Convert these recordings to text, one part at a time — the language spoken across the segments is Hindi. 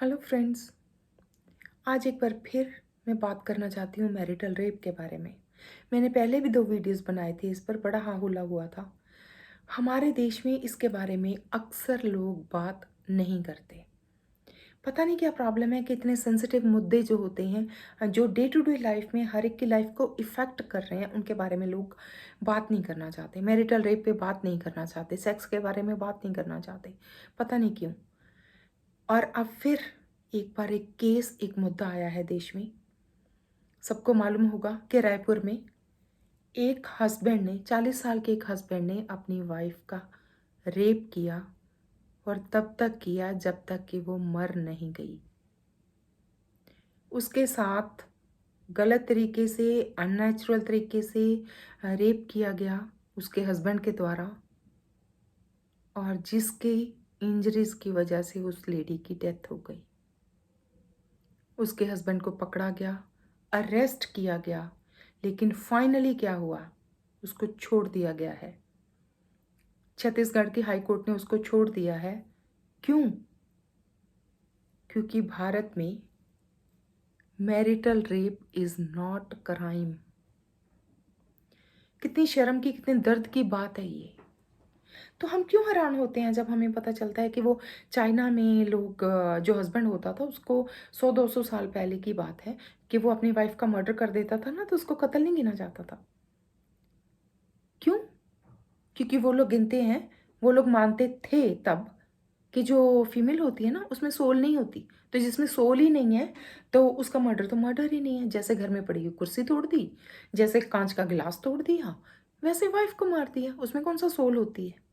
Hello friends. आज एक बार फिर मैं बात करना चाहती हूँ मैरिटल रेप के बारे में। मैंने पहले भी 2 वीडियोस बनाए थे, इस पर बड़ा हाहुला हुआ था। हमारे देश में इसके बारे में अक्सर लोग बात नहीं करते। पता नहीं क्या प्रॉब्लम है कि इतने सेंसिटिव मुद्दे जो होते हैं, जो डे टू डे लाइफ में हर एक की लाइफ को इफ़ेक्ट कर रहे हैं, उनके बारे में लोग बात नहीं करना चाहते। मैरिटल रेप पे बात नहीं करना चाहते, सेक्स के बारे में बात नहीं करना चाहते। पता नहीं क्यों। और अब फिर एक बार एक केस, एक मुद्दा आया है देश में। सबको मालूम होगा कि रायपुर में एक हस्बैंड ने, 40 साल के एक हस्बैंड ने अपनी वाइफ का रेप किया, और तब तक किया जब तक कि वो मर नहीं गई। उसके साथ गलत तरीके से, अननेचुरल तरीके से रेप किया गया उसके हस्बैंड के द्वारा, और जिसके इंजरीज की वजह से उस लेडी की डेथ हो गई। उसके हस्बैंड को पकड़ा गया, अरेस्ट किया गया, लेकिन फाइनली क्या हुआ, उसको छोड़ दिया गया है। छत्तीसगढ़ की हाई कोर्ट ने उसको छोड़ दिया है। क्यों? क्योंकि भारत में marital rape is not crime. कितनी शर्म की, कितने दर्द की बात है ये। तो हम क्यों हैरान होते हैं जब हमें पता चलता है कि वो चाइना में लोग, जो हस्बैंड होता था उसको 100-200 साल पहले की बात है कि वो अपनी वाइफ का मर्डर कर देता था ना, तो उसको कत्ल नहीं गिना जाता था। क्यों? क्योंकि वो लोग गिनते हैं, वो लोग मानते थे तब कि जो फीमेल होती है ना, उसमें सोल नहीं होती। तो जिसमें सोल ही नहीं है, तो उसका मर्डर तो मर्डर ही नहीं है। जैसे घर में पड़ी हुई कुर्सी तोड़ दी, जैसे कांच का गिलास तोड़ दिया, वैसे वाइफ को मार दिया। उसमें कौन सा सोल होती है?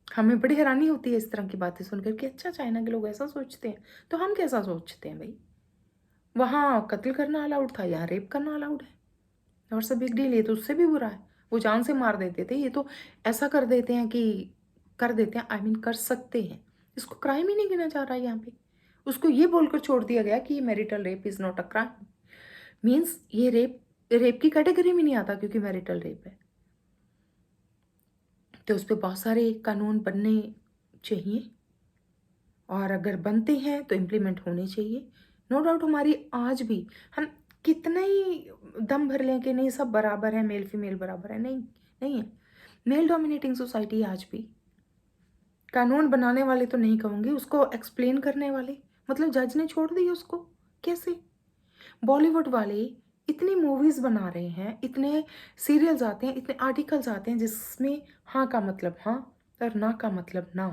हमें बड़ी हैरानी होती है इस तरह की बातें सुनकर कि अच्छा, चाइना के लोग ऐसा सोचते हैं, तो हम कैसा सोचते हैं भाई? वहाँ कत्ल करना अलाउड था, यहाँ रेप करना अलाउड है। और सब बिग डील, ये तो उससे भी बुरा है। वो जान से मार देते थे, ये तो ऐसा कर देते हैं कि कर देते हैं, आई मीन कर सकते हैं। इसको क्राइम ही नहीं गिना जा रहा है यहाँ पे। उसको ये बोलकर छोड़ दिया गया कि marital rape is not a crime. Means ये रेप रेप की कैटेगरी में नहीं आता क्योंकि मैरिटल रेप है। तो उस पर बहुत सारे कानून बनने चाहिए, और अगर बनते हैं तो इम्प्लीमेंट होने चाहिए। नो डाउट हमारी आज भी, हम कितना ही दम भर लें कि नहीं सब बराबर है, मेल फीमेल बराबर है, नहीं, नहीं है। मेल डोमिनेटिंग सोसाइटी आज भी। कानून बनाने वाले तो नहीं कहूँगी, उसको एक्सप्लेन करने वाले, मतलब जज ने छोड़ दी उसको। कैसे? बॉलीवुड वाले इतनी मूवीज़ बना रहे हैं, इतने सीरियल्स आते हैं, इतने आर्टिकल्स आते हैं जिसमें हाँ का मतलब हाँ और ना का मतलब ना।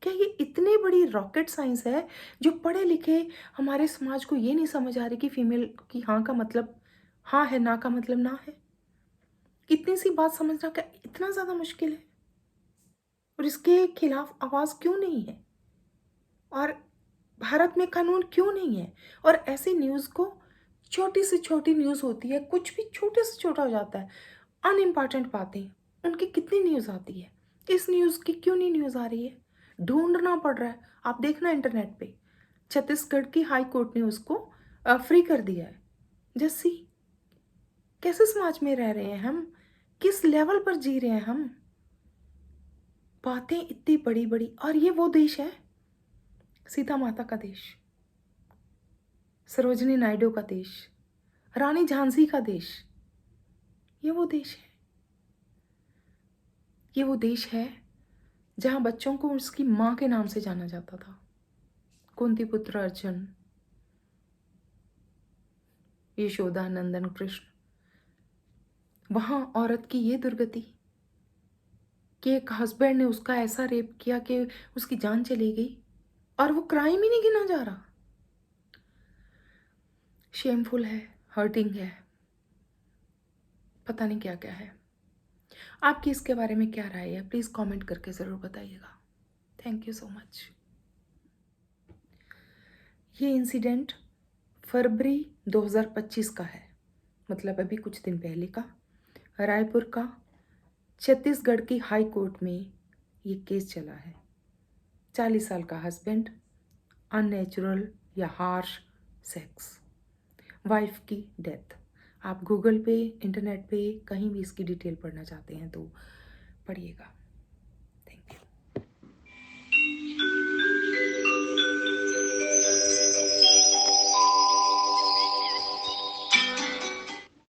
क्या ये इतनी बड़ी रॉकेट साइंस है जो पढ़े लिखे हमारे समाज को ये नहीं समझ आ रही कि फीमेल की हाँ का मतलब हाँ है, ना का मतलब ना है? इतनी सी बात समझना क्या इतना ज़्यादा मुश्किल है? और इसके खिलाफ आवाज़ क्यों नहीं है? और भारत में कानून क्यों नहीं है? और ऐसी न्यूज़ को, छोटी से छोटी न्यूज़ होती है, कुछ भी छोटे से छोटा हो जाता है, अनइम्पॉर्टेंट बातें, उनकी कितनी न्यूज़ आती है। इस न्यूज़ की क्यों नहीं न्यूज़ आ रही है? ढूंढना पड़ रहा है। आप देखना इंटरनेट पे, छत्तीसगढ़ की हाई कोर्ट ने उसको फ्री कर दिया है। जैसी कैसे समाज में रह रहे हैं हम? किस लेवल पर जी रहे हैं हम? बातें इतनी बड़ी बड़ी, और ये वो देश है, सीता माता का देश, सरोजिनी नायडू का देश, रानी झांसी का देश। ये वो देश है, ये वो देश है जहाँ बच्चों को उसकी माँ के नाम से जाना जाता था। कुंती पुत्र अर्जुन, यशोदा नंदन कृष्ण। वहाँ औरत की ये दुर्गति कि एक हस्बैंड ने उसका ऐसा रेप किया कि उसकी जान चली गई, और वो क्राइम ही नहीं गिना जा रहा। शेमफुल है, हर्टिंग है, पता नहीं क्या क्या है। आपकी इसके बारे में क्या राय है? प्लीज़ कमेंट करके ज़रूर बताइएगा। Thank you so much. ये इंसिडेंट फरवरी 2025 का है, मतलब अभी कुछ दिन पहले का। रायपुर का छत्तीसगढ़ की हाई कोर्ट में ये केस चला है। 40 साल का हस्बैंड, अननेचुरल या हार्श सेक्स, वाइफ की डेथ। आप गूगल पे, इंटरनेट पे कहीं भी इसकी डिटेल पढ़ना चाहते हैं तो पढ़िएगा।